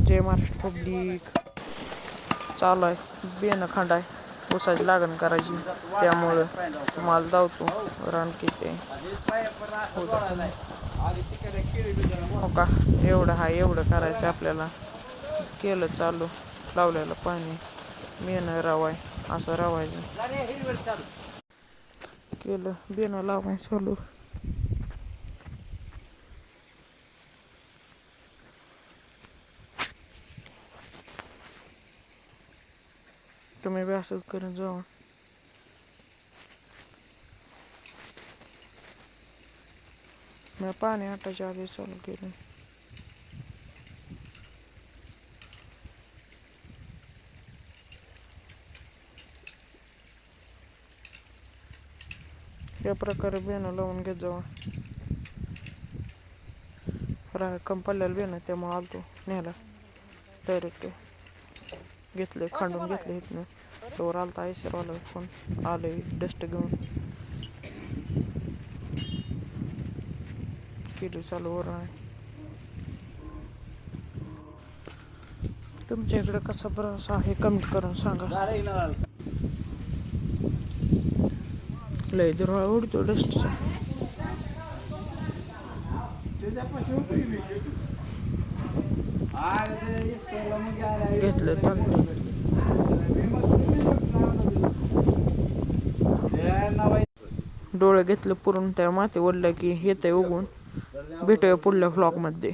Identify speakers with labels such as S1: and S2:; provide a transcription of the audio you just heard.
S1: जय Maharashtra public. चालू आहे बेन खंड आहे ऊसाची लागण करायची त्यामुळं तुम्हाला धावतो रान किती हो का एवढं हा एवढं करायचं आपल्याला केलं चालू लावलेलं पाणी बेन रवाय असं रवायचं केलं बेन लावाय चालू. तुम्ही बी असंच करून जावा. मी पाणी आटायच्या आधी चालू केलं. या प्रकारे बेनं लावून घेत जावा. कम पडलेलं बेन त्यामुळे आलतो न्यायला डायरेक्ट घेतले खांडून घेतले इथनं तोवर आलता आयसरवाला फोन आले डस्ट घेऊन केली चालू वर आहे. तुमच्या इकडे कसा प्रवास आहे कमेंट करून सांगा. लय दुरळा उडतो डस्टचा. घेतलं चालतं डोळे घेतलं पुरून त्या माती ओढल्या की येतंय उगून. भेटूया पुढल्या व्लॉगमध्ये.